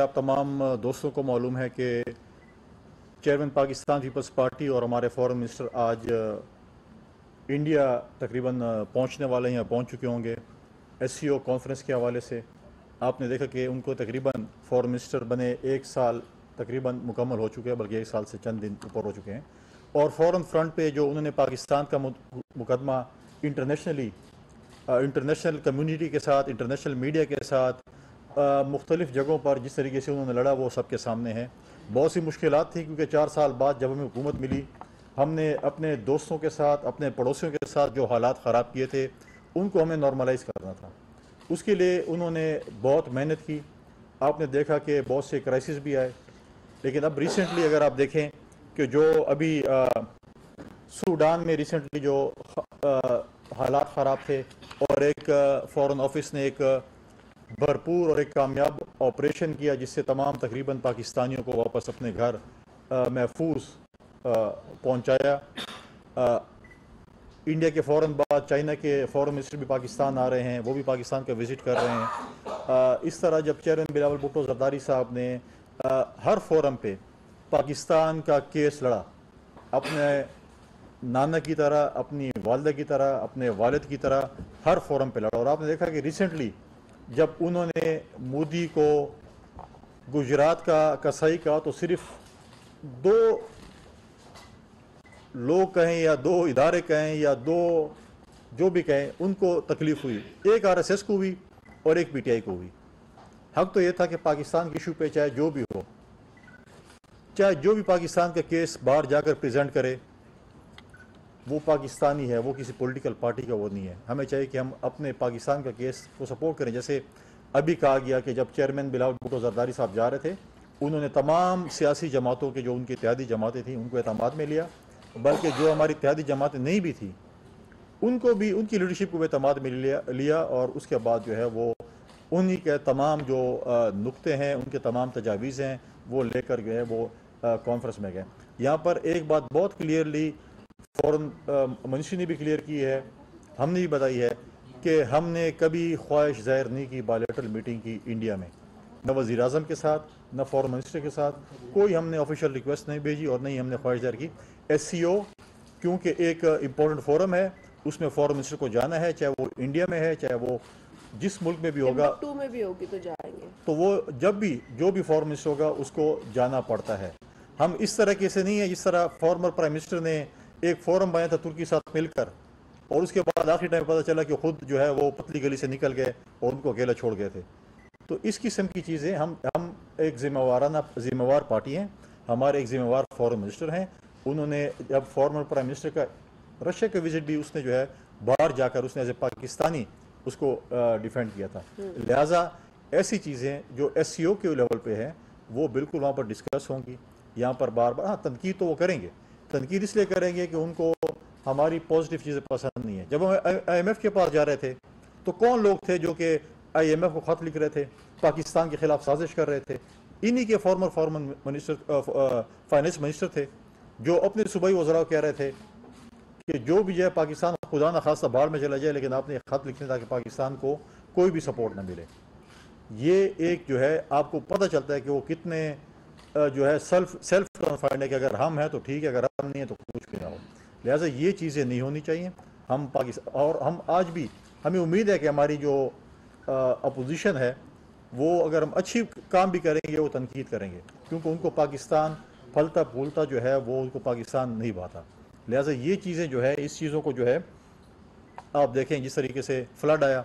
آپ تمام دوستوں کو معلوم ہے کہ چیئرمین پاکستان پیپلز پارٹی اور ہمارے فورن منسٹر آج انڈیا تقریباً پہنچنے والے ہیں یا پہنچ چکے ہوں گے ایس سی او کانفرنس کے حوالے سے. آپ نے دیکھا کہ ان کو تقریباً فورن منسٹر بنے 1 سال تقریباً مکمل ہو چکے ہیں، بلکہ 1 سال سے چند دن اوپر ہو چکے ہیں. اور فورن فرنٹ پہ جو انہوں نے پاکستان کا مقدمہ انٹرنیشنل کمیونٹی کے ساتھ، انٹرنیشنل میڈیا کے ساتھ، مختلف جگہوں پر جس طریقے سے انہوں نے لڑا، وہ سب کے سامنے ہے. بہت سی مشکلات تھیں کیونکہ 4 سال بعد جب ہمیں حکومت ملی، ہم نے اپنے دوستوں کے ساتھ، اپنے پڑوسیوں کے ساتھ جو حالات خراب کیے تھے ان کو ہمیں نارملائز کرنا تھا. اس کے لیے انہوں نے بہت محنت کی. آپ نے دیکھا کہ بہت سے کرائسس بھی آئے، لیکن اب ریسنٹلی اگر آپ دیکھیں کہ جو ابھی سوڈان میں ریسنٹلی جو حالات خراب تھے، اور ایک فورن آفس نے ایک بھرپور اور ایک کامیاب آپریشن کیا جس سے تمام تقریباً پاکستانیوں کو واپس اپنے گھر محفوظ پہنچایا. انڈیا کے فوراً بعد چائنا کے فورن منسٹر بھی پاکستان آ رہے ہیں، وہ بھی پاکستان کا وزٹ کر رہے ہیں. اس طرح جب چیئرمین بلاول بھٹو زرداری صاحب نے ہر فورم پہ پاکستان کا کیس لڑا، اپنے نانا کی طرح، اپنی والدہ کی طرح، اپنے والد کی طرح ہر فورم پہ لڑا. اور آپ نے دیکھا کہ ریسنٹلی جب انہوں نے مودی کو گجرات کا کسائی کہا تو صرف 2 لوگ کہیں یا 2 ادارے کہیں یا 2 جو بھی کہیں ان کو تکلیف ہوئی، ایک RSS کو ہوئی اور ایک PTI کو ہوئی. حق تو یہ تھا کہ پاکستان کے ایشو پہ چاہے جو بھی ہو، چاہے جو بھی پاکستان کا کیس باہر جا کر پریزنٹ کرے، وہ پاکستانی ہے، وہ کسی پولیٹیکل پارٹی کا وہ نہیں ہے. ہمیں چاہیے کہ ہم اپنے پاکستان کا کیس کو سپورٹ کریں. جیسے ابھی کہا گیا کہ جب چیئرمین بلاول بھٹو زرداری صاحب جا رہے تھے، انہوں نے تمام سیاسی جماعتوں کے جو ان کی اتحادی جماعتیں تھیں ان کو اعتماد میں لیا، بلکہ جو ہماری اتحادی جماعتیں نہیں بھی تھیں ان کو بھی، ان کی لیڈرشپ کو بھی اعتماد میں لیا. اور اس کے بعد جو ہے وہ انہی کے تمام جو نقطے ہیں، ان کے تمام تجاویز ہیں، وہ لے کر گئے وہ کانفرنس میں گئے. یہاں پر ایک بات بہت کلیئرلی فورن منسٹری نے بھی کلیئر کی ہے، ہم نے بھی بتائی ہے کہ ہم نے کبھی خواہش ظاہر نہیں کی بائیلیٹرل میٹنگ کی انڈیا میں، نہ وزیر اعظم کے ساتھ، نہ فورن منسٹر کے ساتھ کوئی ہم نے آفیشیل ریکویسٹ نہیں بھیجی، اور نہیں ہم نے خواہش ظاہر کی. SCO کیونکہ ایک امپورٹنٹ فورم ہے، اس میں فورن منسٹر کو جانا ہے، چاہے وہ انڈیا میں ہے، چاہے وہ جس ملک میں بھی ہوگا، ٹمبکٹو میں بھی ہوگی تو جائیں گے. تو وہ جب بھی جو بھی فورن منسٹر ہوگا اس کو جانا پڑتا ہے. ہم اس طرح کے سے نہیں ہے جس طرح فارمر پرائم منسٹر نے ایک فورم بنایا تھا ترکی ساتھ مل کر، اور اس کے بعد آخری ٹائم پتہ چلا کہ خود جو ہے وہ پتلی گلی سے نکل گئے اور ان کو اکیلا چھوڑ گئے تھے. تو اس قسم کی چیزیں ہم ایک ذمہ وار پارٹی ہیں، ہمارے ایک ذمہ وار فورن منسٹر ہیں. انہوں نے جب فارمر پرائم منسٹر کا رشیا کا وزٹ بھی اس نے جو ہے باہر جا کر اس نے ایز اے پاکستانی اس کو ڈیفینڈ کیا تھا. لہٰذا ایسی چیزیں جو SCO کے لیول پہ ہیں وہ بالکل وہاں پر ڈسکس ہوں گی. یہاں پر بار بار تنقید تو وہ کریں گے، تنقید اس لیے کریں گے کہ ان کو ہماری پازیٹیو چیزیں پسند نہیں ہیں. جب ہم IMF کے پاس جا رہے تھے تو کون لوگ تھے جو کہ IMF کو خط لکھ رہے تھے، پاکستان کے خلاف سازش کر رہے تھے؟ انہی کے فارمر فائنانس منسٹر تھے جو اپنے صوبائی وزراء کہہ رہے تھے کہ جو بھی جو ہے پاکستان خدا نہ خواستہ باہر میں چلا جائے، لیکن آپ نے خط لکھنے تاکہ پاکستان کو کوئی بھی سپورٹ نہ ملے. یہ ایک جو ہے آپ کو پتہ چلتا ہے کہ وہ کتنے جو ہے سیلف کانفائڈنٹ ہے کہ اگر ہم ہیں تو ٹھیک ہے، اگر ہم نہیں ہیں تو کچھ بھی نہ ہو. لہٰذا یہ چیزیں نہیں ہونی چاہیے. ہم پاکستان، اور ہم آج بھی ہمیں امید ہے کہ ہماری جو اپوزیشن ہے وہ اگر ہم اچھی کام بھی کریں گے وہ تنقید کریں گے، کیونکہ ان کو پاکستان پھلتا پھولتا جو ہے وہ ان کو پاکستان نہیں بھاتا. لہٰذا یہ چیزیں جو ہے، اس چیزوں کو جو ہے آپ دیکھیں جس طریقے سے فلڈ آیا،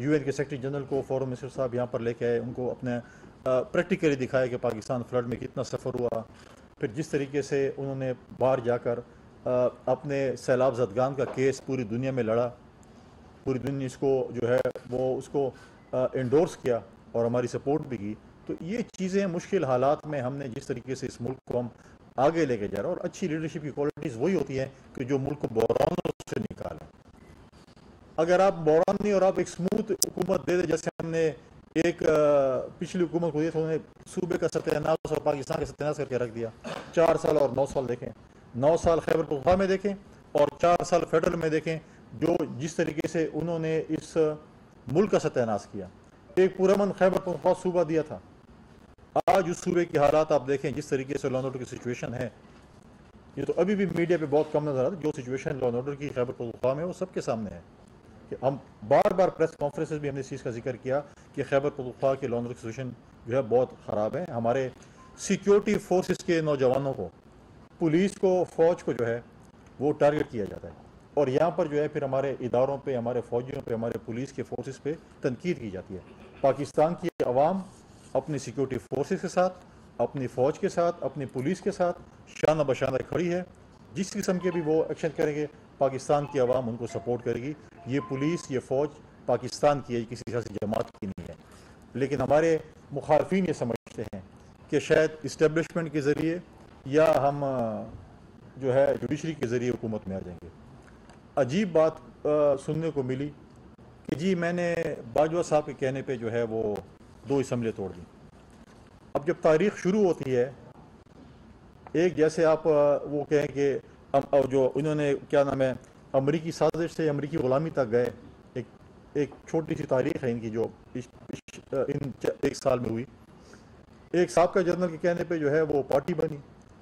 UN کے سیکرٹری جنرل کو فورن منسٹر صاحب یہاں پر لے کے آئے، ان کو اپنے پریکٹیکلی دکھایا کہ پاکستان فلڈ میں کتنا سفر ہوا. پھر جس طریقے سے انہوں نے باہر جا کر اپنے سیلاب زدگان کا کیس پوری دنیا میں لڑا، پوری دنیا اس کو جو ہے وہ اس کو انڈورس کیا اور ہماری سپورٹ بھی کی. تو یہ چیزیں مشکل حالات میں ہم نے جس طریقے سے اس ملک کو ہم آگے لے کے جا رہے ہیں، اور اچھی لیڈرشپ کی کوالٹیز وہی ہوتی ہیں کہ جو ملک کو بحرانوں سے نکالیں. اگر آپ بحران نہیں اور آپ ایک سموتھ حکومت دے دیں، جیسے ہم نے ایک پچھلی حکومت کو دیا تھا، انہوں نے صوبے کا ستیہ ناش اور پاکستان کا ستیہ ناش کر کے رکھ دیا. 4 سال اور 9 سال دیکھیں، 9 سال خیبر پختونخوا میں دیکھیں اور 4 سال فیڈرل میں دیکھیں، جو جس طریقے سے انہوں نے اس ملک کا ستیہ ناش کیا. ایک پرامن خیبر پختونخوا صوبہ دیا تھا، آج اس صوبے کے حالات آپ دیکھیں جس طریقے سے لا اینڈ آرڈر کی سچویشن ہے، یہ تو ابھی بھی میڈیا پہ بہت کم نظر آتا ہے. جو سچویشن لا اینڈ آرڈر کی خیبر پختونخوا میں وہ سب کے سامنے ہے. کہ ہم بار بار پریس کانفرنسز بھی ہم نے اس چیز کا ذکر کیا کہ خیبر پختونخوا کے لا اینڈ آرڈر کی سچویشن جو ہے بہت خراب ہے. ہمارے سیکیورٹی فورسز کے نوجوانوں کو، پولیس کو، فوج کو جو ہے وہ ٹارگٹ کیا جاتا ہے، اور یہاں پر جو ہے پھر ہمارے اداروں پہ، ہمارے فوجیوں پہ، ہمارے پولیس کے فورسز پہ تنقید کی جاتی ہے. پاکستان کی عوام اپنی سیکیورٹی فورسز کے ساتھ، اپنی فوج کے ساتھ، اپنی پولیس کے ساتھ شانہ بشانہ کھڑی ہے. جس قسم کے بھی وہ ایکشن کریں گے پاکستان کی عوام ان کو سپورٹ کرے گی. یہ پولیس، یہ فوج پاکستان کی ہے، کسی سیاسی جماعت کی نہیں ہے. لیکن ہمارے مخالفین یہ سمجھتے ہیں کہ شاید اسٹیبلشمنٹ کے ذریعے یا ہم جو ہے جوڈیشری کے ذریعے حکومت میں آ جائیں گے. عجیب بات سننے کو ملی کہ جی میں نے باجوہ صاحب کے کہنے پہ جو ہے وہ 2 اسمبلیاں توڑ دیں. اب جب تاریخ شروع ہوتی ہے، ایک جیسے آپ وہ کہیں کہ جو انہوں نے کیا نام ہے امریکی سازش سے امریکی غلامی تک گئے. ایک چھوٹی سی تاریخ ہے ان کی جو ان 1 سال میں ہوئی. ایک سابقہ جنرل کے کہنے پہ جو ہے وہ پارٹی بنی،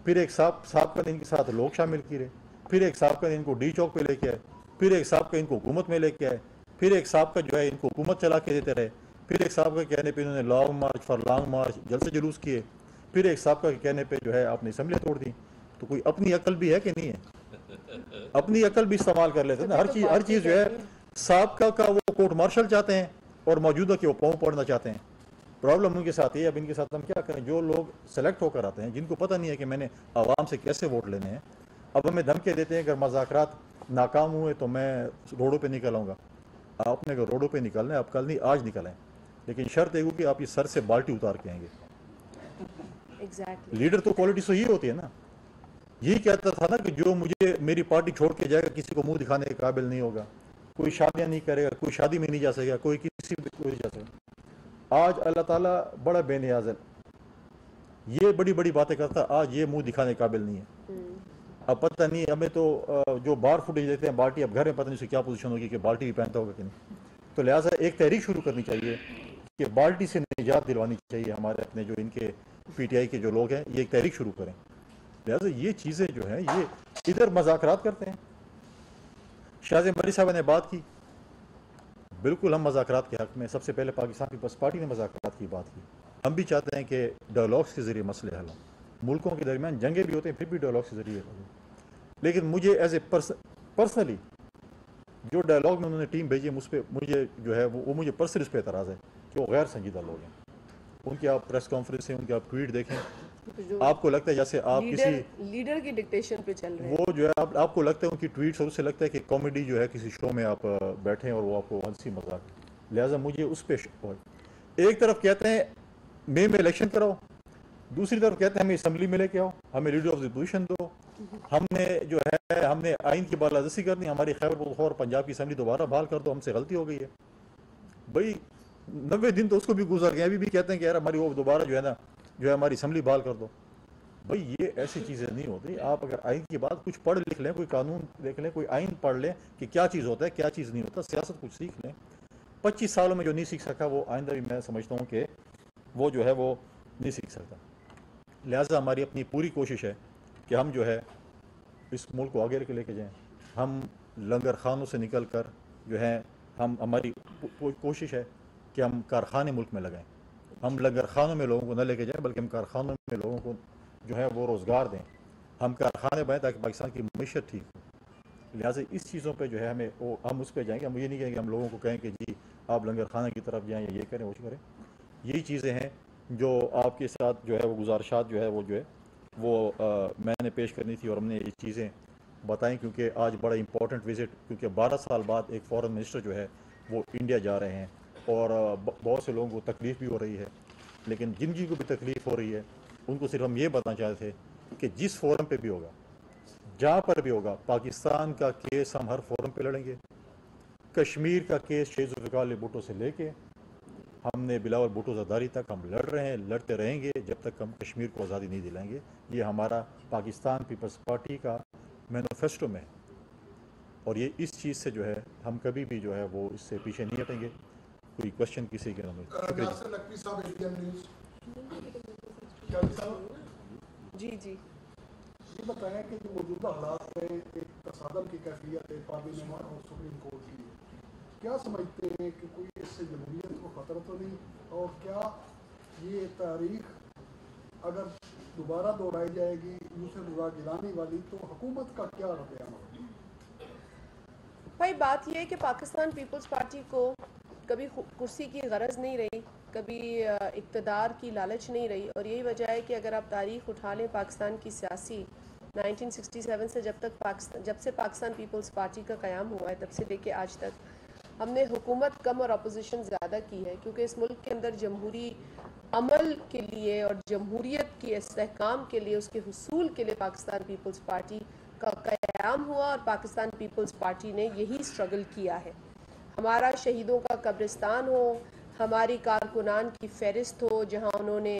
پھر ایک سابقہ ان کے ساتھ لوگ شامل کیے رہے، پھر ایک سابقہ ان کو ڈی چوک پہ لے کے آئے، پھر ایک سابقہ ان کو حکومت میں لے کے آئے، پھر ایک سابقہ جو ہے ان کو حکومت چلا کے دیتے رہے، پھر ایک سابقہ کے کہنے پہ انہوں نے long march for long march جلسے جلوس کیے، پھر ایک سابقہ کے کہنے پہ جو ہے آپ نے اسمبلیاں توڑ دیں. تو کوئی اپنی عقل بھی ہے کہ نہیں ہے؟ اپنی عقل بھی استعمال کر لیتے ہیں نا. ہر چیز جو ہے سابقہ کا وہ کورٹ مارشل چاہتے ہیں اور موجودہ کے وہ پاؤں پڑنا چاہتے ہیں. پرابلم ان کے ساتھ یہ، اب ان کے ساتھ ہم کیا کریں؟ جو لوگ سلیکٹ ہو کر آتے ہیں، جن کو پتہ نہیں ہے کہ میں نے عوام سے کیسے ووٹ لینے ہیں، اب ہمیں دھمکے دیتے ہیں اگر مذاکرات ناکام ہوئے تو میں روڈوں پہ نکل آؤں گا. آپ نے اگر روڈوں پہ نکلنا ہے، آپ کل نہیں آج نکلیں، لیکن شرط یہ ہو کہ آپ یہ سر سے بالٹی اتار کے آئیں گے. لیڈر تو کوالٹی سے ہی ہوتی ہے نا. یہی کہتا تھا نا کہ جو مجھے میری پارٹی چھوڑ کے جائے گا کسی کو منہ دکھانے کے قابل نہیں ہوگا، کوئی شادیاں نہیں کرے گا، کوئی شادی میں نہیں جا سکے گا، کوئی کسی بھی کوئی نہیں جا سکے گا. آج اللہ تعالیٰ بڑا بے نیاز ہے، یہ بڑی بڑی باتیں کرتا، آج یہ منہ دکھانے کے قابل نہیں ہے. اب پتہ نہیں ہمیں تو جو بار فوٹیج دیتے ہیں بالٹی، اب گھر میں پتہ نہیں سے کیا پوزیشن ہوگی کہ بالٹی بھی پہنتا ہوگا کہ نہیں. تو لہٰذا ایک تحریک شروع کرنی چاہیے کہ بالٹی سے نجات دلوانی چاہیے. ہمارے اپنے جو ان کے پی ٹی آئی کے جو لوگ ہیں یہ ایک تحریک شروع کریں. لہٰذا یہ چیزیں جو ہیں یہ ادھر مذاکرات کرتے ہیں. شاہزیں مری صاحب نے بات کی، بالکل ہم مذاکرات کے حق میں. سب سے پہلے پاکستان پیپلز پارٹی نے مذاکرات کی بات کی. ہم بھی چاہتے ہیں کہ ڈائلاگس کے ذریعے مسئلے حل ہوں. ملکوں کے درمیان جنگیں بھی ہوتے ہیں، پھر بھی ڈائلاگس کے ذریعے حل ہوں. لیکن مجھے ایز اے پرسنلی جو ڈائلاگ میں انہوں نے ٹیم بھیجی مجھ پہ، مجھے جو ہے وہ مجھے پرسنلی اس پہ اعتراض ہے کہ وہ غیر سنجیدہ لوگ ہیں. ان کی آپ پریس کانفرنس ہیں، ان کے آپ ٹویٹ دیکھیں، آپ کو لگتا ہے جیسے آپ کسی لیڈر کی ڈکٹیشن پہ چل رہے ہیں. وہ جو ہے آپ کو لگتا ہے ان کی ٹویٹس اور اس سے لگتا ہے کہ کامیڈی جو ہے کسی شو میں آپ بیٹھیں اور وہ آپ کو ہنسی مذاق. لہٰذا مجھے اس پہ ایک طرف کہتے ہیں مئی میں الیکشن کراؤ، دوسری طرف کہتے ہیں ہمیں اسمبلی میں لے کے آؤ، ہمیں لیڈر آف دی اپوزیشن دو، ہم نے جو ہے ہم نے آئین کی بالادستی کرنی، ہماری خیبر پختونخوا اور پنجاب کی اسمبلی دوبارہ بحال کر دو، ہم سے غلطی ہو گئی ہے. بھائی 90 دن تو اس کو بھی گزر گئے، ابھی بھی کہتے ہیں کہ یار ہماری وہ دوبارہ جو ہے نا جو ہے ہماری اسمبلی بحال کر دو. بھائی یہ ایسی چیزیں نہیں ہوتی. آپ اگر آئین کی بات کچھ پڑھ لکھ لیں، کوئی قانون دیکھ لیں، کوئی آئین پڑھ لیں کہ کیا چیز ہوتا ہے کیا چیز نہیں ہوتا، سیاست کچھ سیکھ لیں. 25 سالوں میں جو نہیں سیکھ سکا وہ آئندہ بھی میں سمجھتا ہوں کہ وہ جو ہے وہ نہیں سیکھ سکتا. لہٰذا ہماری اپنی پوری کوشش ہے کہ ہم جو ہے اس ملک کو آگے لے کے جائیں. ہم لنگر خانوں سے نکل کر جو ہے ہماری کوشش ہے کہ ہم کارخانے ملک میں لگائیں. ہم لنگر خانوں میں لوگوں کو نہ لے کے جائیں بلکہ ہم کارخانوں میں لوگوں کو جو ہے وہ روزگار دیں. ہم کارخانے بنائیں تاکہ پاکستان کی معیشت ٹھیک ہو. لہٰذا اس چیزوں پہ جو ہے ہم اس پہ جائیں گے. ہم یہ نہیں کہیں کہ ہم لوگوں کو کہیں کہ جی آپ لنگر خانہ کی طرف جائیں یا یہ کریں وہ کریں. یہی چیزیں ہیں جو آپ کے ساتھ جو ہے وہ گزارشات جو ہے وہ میں نے پیش کرنی تھی اور ہم نے یہ چیزیں بتائیں کیونکہ آج بڑا امپورٹنٹ وزٹ، کیونکہ 12 سال بعد ایک فورن منسٹر جو ہے وہ انڈیا جا رہے ہیں اور بہت سے لوگوں کو تکلیف بھی ہو رہی ہے. لیکن جن کو بھی تکلیف ہو رہی ہے ان کو صرف ہم یہ بتانا چاہتے تھے کہ جس فورم پہ بھی ہوگا، جہاں پر بھی ہوگا، پاکستان کا کیس ہم ہر فورم پہ لڑیں گے. کشمیر کا کیس شیخ ذوالفقار علی بھٹو سے لے کے ہم نے بلاول بھٹو زرداری تک ہم لڑ رہے ہیں، لڑتے رہیں گے جب تک ہم کشمیر کو آزادی نہیں دلائیں گے. یہ ہمارا پاکستان پیپلز پارٹی کا مینیفیسٹو میں ہے اور یہ اس چیز سے جو ہے ہم کبھی بھی جو ہے وہ اس سے پیچھے نہیں ہٹیں گے. کوئی کوشچن کسی کے نام جی جی یہ بتائیں کہ جو موجودہ حالات میں ایک تصادم کی کیفیت ہے پارلیمان اور سپریم کورٹ کی، کیا سمجھتے ہیں کہ کوئی اس سے جمہوریت کو خطرہ تو نہیں، اور کیا یہ تاریخ اگر دوبارہ دہرائی جائے گی یوسف رضا گیلانی والی تو حکومت کا کیا رد عمل ہوگا؟ بھائی بات یہ ہے کہ پاکستان پیپلز پارٹی کو کبھی کرسی کی غرض نہیں رہی، کبھی اقتدار کی لالچ نہیں رہی، اور یہی وجہ ہے کہ اگر آپ تاریخ اٹھا لیں پاکستان کی سیاسی 1967 سے جب سے پاکستان پیپلز پارٹی کا قیام ہوا ہے تب سے لے کے آج تک ہم نے حکومت کم اور اپوزیشن زیادہ کی ہے، کیونکہ اس ملک کے اندر جمہوری عمل کے لیے اور جمہوریت کی استحکام کے لیے، اس کے حصول کے لیے پاکستان پیپلز پارٹی کا قیام ہوا، اور پاکستان پیپلز پارٹی نے یہی اسٹرگل کیا ہے۔ ہمارا شہیدوں کا قبرستان ہو، ہماری کارکنان کی فہرست ہو جہاں انہوں نے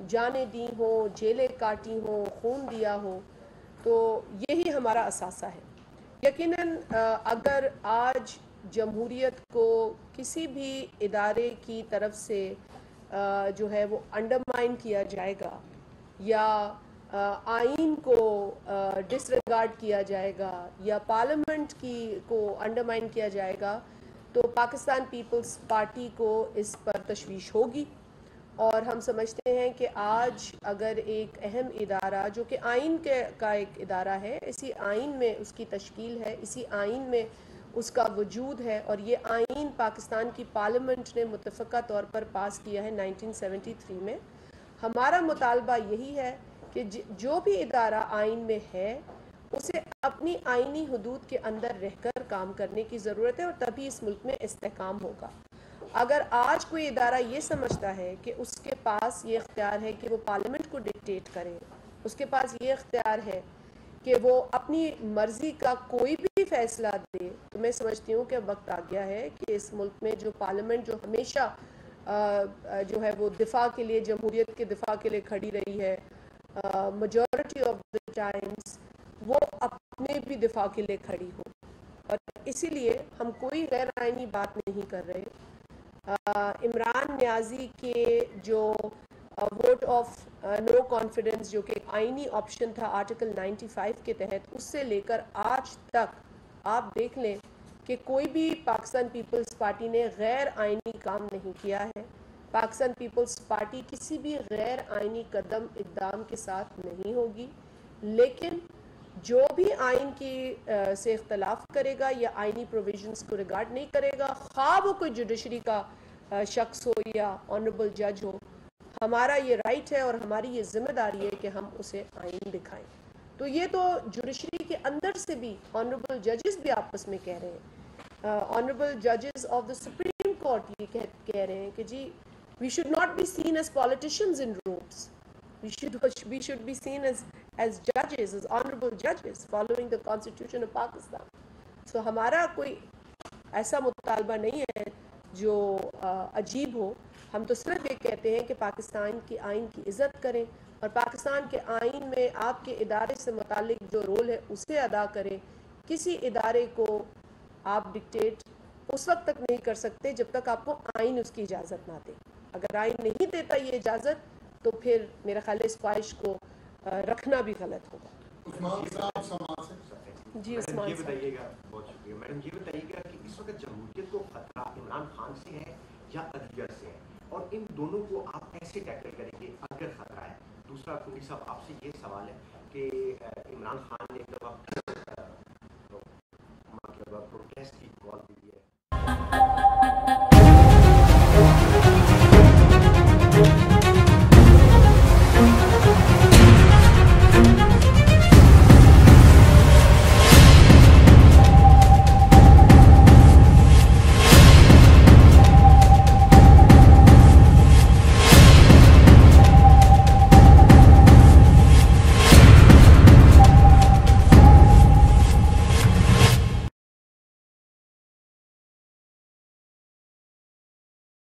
جانیں دی ہوں، جیلیں کاٹی ہوں، خون دیا ہو، تو یہی ہمارا اثاثہ ہے۔ یقیناً اگر آج جمہوریت کو کسی بھی ادارے کی طرف سے جو ہے وہ انڈرمائن کیا جائے گا یا آئین کو ڈس ریگارڈ کیا جائے گا یا پارلیمنٹ کو انڈرمائن کیا جائے گا تو پاکستان پیپلز پارٹی کو اس پر تشویش ہوگی، اور ہم سمجھتے ہیں کہ آج اگر ایک اہم ادارہ جو کہ آئین کا ایک ادارہ ہے، اسی آئین میں اس کی تشکیل ہے، اسی آئین میں اس کا وجود ہے، اور یہ آئین پاکستان کی پارلیمنٹ نے متفقہ طور پر پاس کیا ہے 1973 میں۔ ہمارا مطالبہ یہی ہے کہ جو بھی ادارہ آئین میں ہے اسے اپنی آئینی حدود کے اندر رہ کر کام کرنے کی ضرورت ہے، اور تبھی اس ملک میں استحکام ہوگا۔ اگر آج کوئی ادارہ یہ سمجھتا ہے کہ اس کے پاس یہ اختیار ہے کہ وہ پارلیمنٹ کو ڈکٹیٹ کرے، اس کے پاس یہ اختیار ہے کہ وہ اپنی مرضی کا کوئی بھی فیصلہ دے، تو میں سمجھتی ہوں کہ وقت آ گیا ہے کہ اس ملک میں جو پارلیمنٹ جو ہمیشہ جو ہے وہ دفاع کے لیے، جمہوریت کے دفاع کے لیے کھڑی رہی ہے، میجورٹی آف دی ٹائمز وہ اپنے بھی دفاع کے لیے کھڑی ہو، اور اسی لیے ہم کوئی غیر آئینی بات نہیں کر رہے۔ عمران نیازی کے جو ووٹ آف نو کانفیڈنس جو کہ آئینی آپشن تھا آرٹیکل 95 کے تحت، اس سے لے کر آج تک آپ دیکھ لیں کہ کوئی بھی پاکستان پیپلز پارٹی نے غیر آئینی کام نہیں کیا ہے۔ پاکستان پیپلز پارٹی کسی بھی غیر آئینی قدم اقدام کے ساتھ نہیں ہوگی، لیکن جو بھی آئین کی سے اختلاف کرے گا یا آئینی پروویژنز کو ریگارڈ نہیں کرے گا، خواہ وہ کوئی جوڈیشری کا شخص ہو یا آنریبل جج ہو، ہمارا یہ رائٹ ہے اور ہماری یہ ذمہ داری ہے کہ ہم اسے آئین دکھائیں۔ تو یہ تو جوڈیشری کے اندر سے بھی آنریبل ججز بھی آپس میں کہہ رہے ہیں، آنریبل ججز آف دا سپریم کورٹ یہ کہہ رہے ہیں کہ جی we should not be seen as politicians in rooms. We should be seen as judges, as honorable judges, following the Constitution of Pakistan. So ہمارا کوئی ایسا مطالبہ نہیں ہے جو عجیب ہو، ہم تو صرف یہ کہتے ہیں کہ پاکستان کی آئین کی عزت کریں، اور پاکستان کے آئین میں آپ کے ادارے سے متعلق جو رول ہے اسے ادا کریں۔ کسی ادارے کو آپ ڈکٹیٹ اس وقت تک نہیں کر سکتے جب تک آپ کو آئین اس کی اجازت نہ دے۔ اگر آئین نہیں دیتا یہ اجازت تو پھر میرا خیال ہے اس خواہش کو رکھنا بھی غلط ہوگا۔ جی عثمان یہ بتائیے گا، بہت شکریہ میڈم، یہ بتائیے گا کہ اس وقت جمہوریت کو خطرہ عمران خان سے ہے یا عدلیہ سے ہے، اور ان دونوں کو آپ کیسے ٹیکل کریں گے اگر خطرہ ہے؟ دوسرا کوئی صاحب آپ سے یہ سوال ہے کہ عمران خان نے ایک دفعہ پروٹیسٹ کی کال دی